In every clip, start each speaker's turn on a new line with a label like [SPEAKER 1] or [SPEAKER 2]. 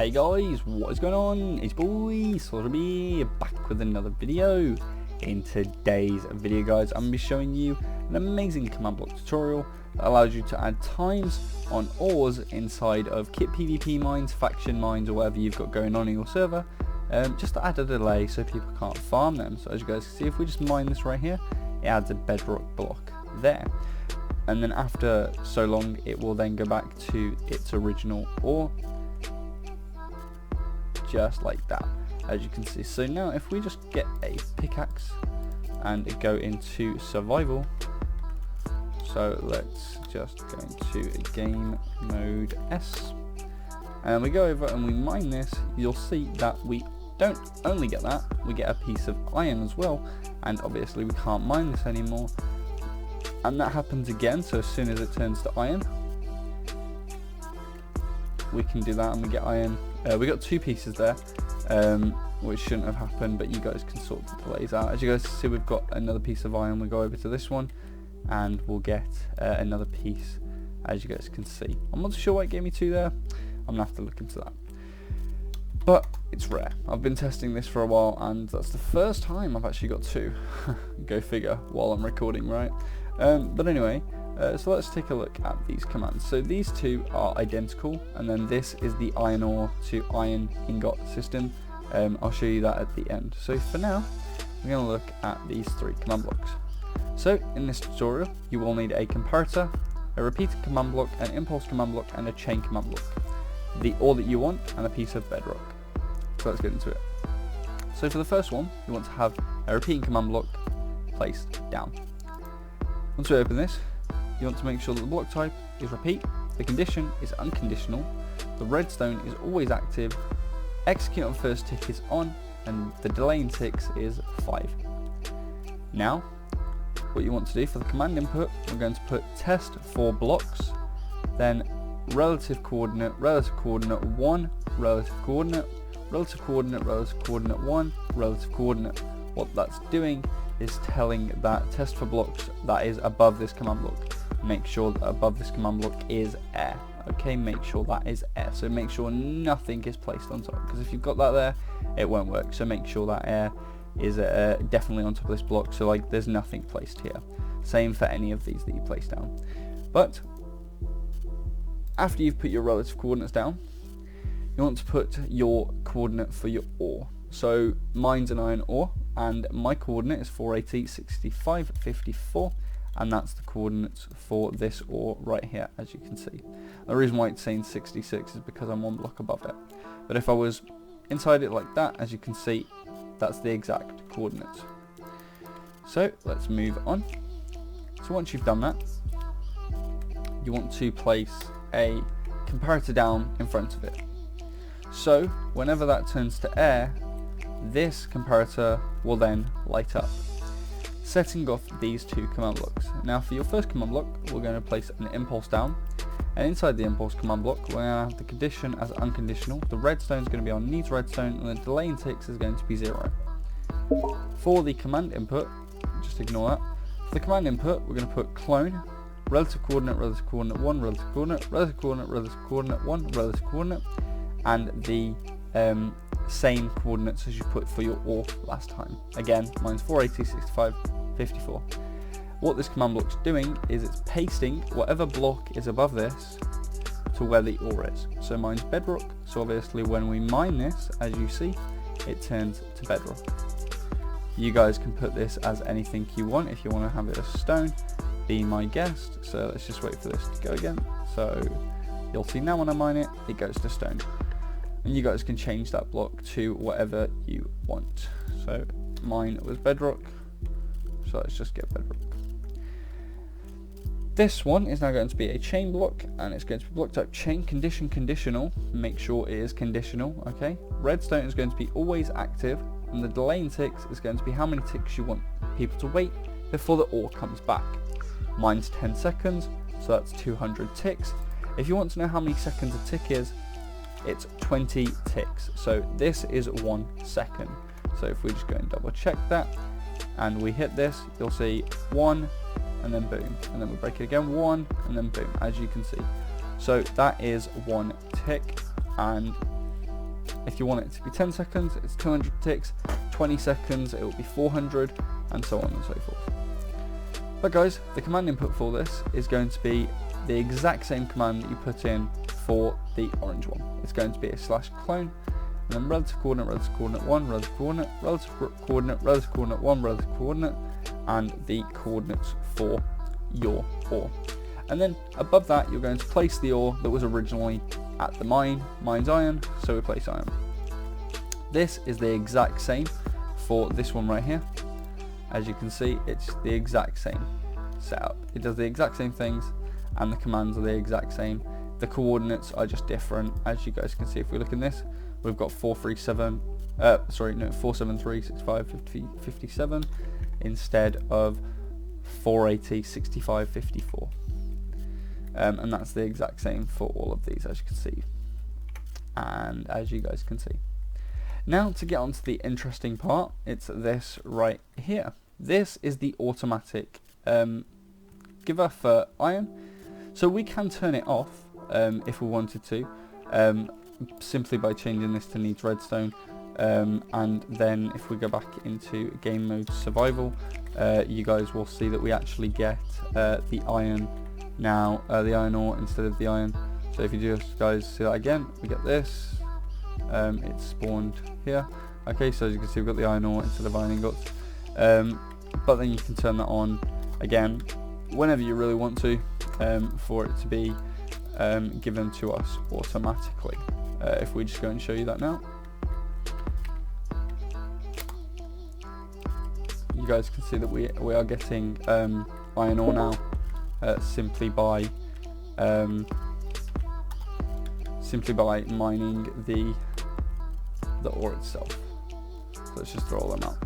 [SPEAKER 1] Hey guys, what is going on? It's boy Sorby back with another video. In today's video guys, I'm going to be showing you an amazing command block tutorial that allows you to add times on ores inside of KitPvP mines, faction mines, or whatever you've got going on in your server, just to add a delay so people can't farm them. So as you guys can see, if we just mine this right here, it adds a bedrock block there. And then after so long, it will then go back to its original ore, just like that, as you can see. So now if we just get a pickaxe and go into survival, so let's just go into game mode S, and we go over and we mine this, you'll see that we don't only get that, we get a piece of iron as well, and obviously we can't mine this anymore, and that happens again. So as soon as it turns to iron, we can do that and we get iron. We got two pieces there, which shouldn't have happened, but you guys can sort the delays out. As you guys see, we've got another piece of iron. We go over to this one and we'll get another piece, as you guys can see. I'm not sure why it gave me two there. I'm gonna have to look into that, but it's rare. I've been testing this for a while and that's the first time I've actually got two. Go figure, while I'm recording, right? But anyway, so let's take a look at these commands. So these two are identical, and then this is the iron ore to iron ingot system. I'll show you that at the end. So for now, we're going to look at these three command blocks. So in this tutorial, you will need a comparator, a repeated command block, an impulse command block, and a chain command block. The ore that you want, and a piece of bedrock. So let's get into it. So for the first one, you want to have a repeating command block placed down. Once we open this, you want to make sure that the block type is repeat, the condition is unconditional, the redstone is always active, execute on first tick is on, and the delay in ticks is 5. Now, what you want to do for the command input, we're going to put test for blocks, then relative coordinate 1, relative coordinate, relative coordinate, relative coordinate 1, relative coordinate. What that's doing is telling that test for blocks that is above this command block. Make sure that above this command block is air. Okay, make sure that is air. So make sure nothing is placed on top, because if you've got that there, it won't work. So make sure that air is definitely on top of this block, so like there's nothing placed here. Same for any of these that you place down. But after you've put your relative coordinates down, you want to put your coordinate for your ore. So mine's an iron ore, and my coordinate is 480, 65, 54, and that's the coordinates for this ore right here, as you can see. The reason why it's saying 66 is because I'm one block above it. But if I was inside it like that, as you can see, that's the exact coordinates. So let's move on. So once you've done that, you want to place a comparator down in front of it. So whenever that turns to air, this comparator will then light up, setting off these two command blocks. Now for your first command block, we're going to place an impulse down, and inside the impulse command block, we're going to have the condition as unconditional. The redstone is going to be on needs redstone, and the delay in ticks is going to be 0. For the command input, just ignore that. For the command input, we're going to put clone, relative coordinate 1, relative coordinate, relative coordinate, relative coordinate 1, relative coordinate, and the same coordinates as you put for your ore last time. Again, mine's 480, 65, 54. What this command block's doing is it's pasting whatever block is above this to where the ore is. So mine's bedrock, so obviously when we mine this, as you see, it turns to bedrock. You guys can put this as anything you want. If you want to have it as stone, be my guest. So let's just wait for this to go again. So you'll see now when I mine it, it goes to stone. And you guys can change that block to whatever you want. So mine was bedrock, so let's just get bedrock. This one is now going to be a chain block, and it's going to be block type chain condition conditional. Make sure it is conditional, okay? Redstone is going to be always active, and the delay in ticks is going to be how many ticks you want people to wait before the ore comes back. Mine's 10 seconds, so that's 200 ticks. If you want to know how many seconds a tick is, it's 20 ticks. So this is 1 second. So if we just go and double check that, and we hit this, you'll see 1, and then boom, and then we break it again, 1, and then boom, as you can see. So that is 1 tick, and If you want it to be 10 seconds, it's 200 ticks, 20 seconds, it will be 400, and so on and so forth. But guys, the command input for this is going to be the exact same command that you put in for the orange one. It's going to be a /clone, and then relative coordinate, relative coordinate 1, relative coordinate, relative coordinate, relative coordinate 1, relative coordinate, and the coordinates for your ore. And then above that, you're going to place the ore that was originally at the mine's iron, so we place iron. This is the exact same for this one right here. As you can see, it's the exact same setup. It does the exact same things, and the commands are the exact same. The coordinates are just different. As you guys can see, if we look in this, we've got 473, 65, 50, 57 instead of 480, 65, 54. And that's the exact same for all of these, as you can see, and as you guys can see. Now to get on to the interesting part, it's this right here. This is the automatic giver for iron, so we can turn it off if we wanted to, simply by changing this to needs redstone, and then if we go back into game mode survival, you guys will see that we actually get the iron now, the iron ore instead of the iron. So if you just guys see that again, we get this, it's spawned here. Okay, so as you can see, we've got the iron ore instead of iron ingots, but then you can turn that on again whenever you really want to, for it to be given to us automatically. If we just go and show you that now, you guys can see that we are getting iron ore now, simply by mining the ore itself. So let's just throw all them out.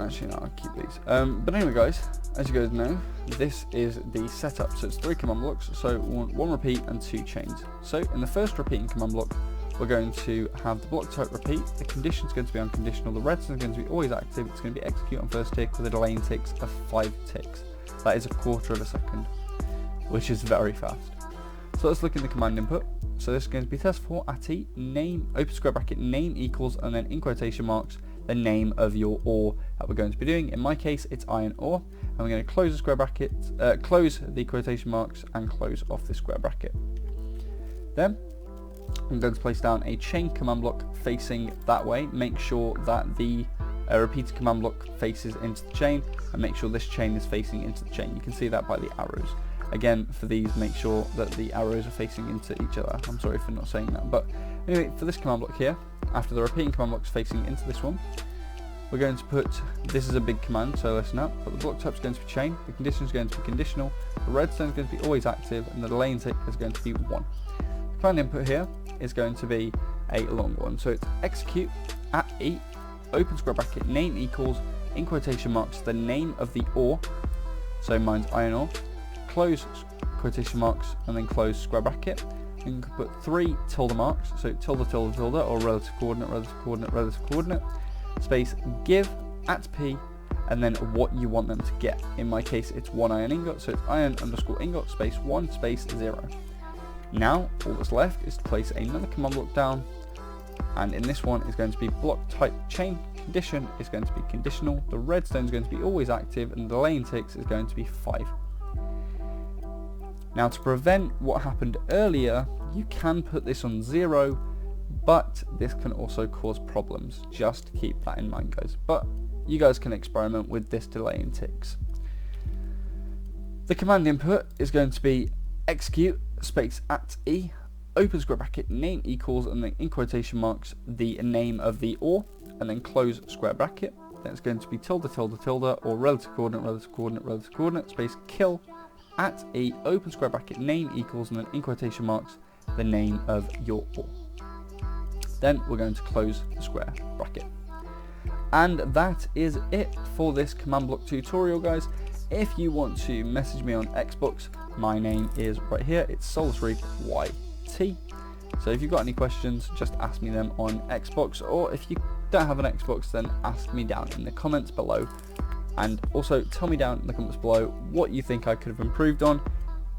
[SPEAKER 1] Actually no, I'll keep these. But anyway guys, as you guys know, this is the setup. So it's 3 command blocks, so one repeat and 2 chains. So in the first repeating command block, we're going to have the block type repeat, the condition is going to be unconditional, the redstone is going to be always active, it's going to be execute on first tick with a delay in ticks of 5 ticks. That is 1/4 of a second, which is very fast. So let's look in the command input. So this is going to be test4 ati name, open square bracket, name equals, and then in quotation marks, the name of your ore that we're going to be doing. In my case, it's iron ore, and we're going to close the square bracket, close the quotation marks, and close off the square bracket. Then I'm going to place down a chain command block facing that way. Make sure that the repeated command block faces into the chain, and make sure this chain is facing into the chain. You can see that by the arrows. Again, for these, make sure that the arrows are facing into each other. I'm sorry for not saying that, but anyway, for this command block here, after the repeating command block is facing into this one, we're going to put, this is a big command, so listen up, but the block type is going to be chain, the condition is going to be conditional, the redstone is going to be always active, and the delay in tick is going to be 1. The command input here is going to be a long one, so it's execute at E, open square bracket, name equals, in quotation marks, the name of the ore, so mine's iron ore, close quotation marks, and then close square bracket. And you can put 3 tilde marks, so tilde, tilde, tilde, or relative coordinate, relative coordinate, relative coordinate, space give at P, and then what you want them to get. In my case, it's 1 iron ingot, so it's iron underscore ingot, space 1, space 0. Now, all that's left is to place another command block down, and in this one is going to be block type chain, condition is going to be conditional, the redstone is going to be always active, and the delay in ticks is going to be 5. Now to prevent what happened earlier, you can put this on 0, but this can also cause problems. Just keep that in mind, guys. But you guys can experiment with this delay in ticks. The command input is going to be execute space at E, open square bracket, name equals, and then in quotation marks, the name of the ore, and then close square bracket. Then it's going to be tilde, tilde, tilde, or relative coordinate, relative coordinate, relative coordinate, space kill at E, open square bracket, name equals, and then in quotation marks, the name of your ore. Then we're going to close the square bracket. And that is it for this command block tutorial, guys. If you want to message me on Xbox, my name is right here, it's SolarSreapYT. So if you've got any questions, just ask me them on Xbox, or if you don't have an Xbox, then ask me down in the comments below. And also tell me down in the comments below what you think I could have improved on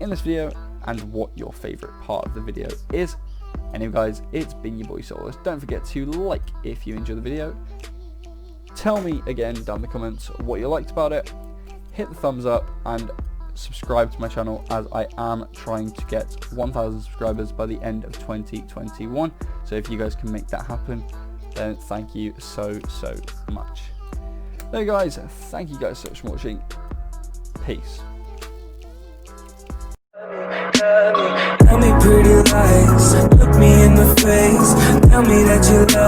[SPEAKER 1] in this video and what your favourite part of the video is. Anyway guys, it's been your boy Solus. Don't forget to like if you enjoyed the video. Tell me again down in the comments what you liked about it. Hit the thumbs up and subscribe to my channel, as I am trying to get 1,000 subscribers by the end of 2021. So if you guys can make that happen, then thank you so much. There guys, thank you guys so much for watching. Peace.
[SPEAKER 2] Tell me pretty lies, look me in the face, tell me that you love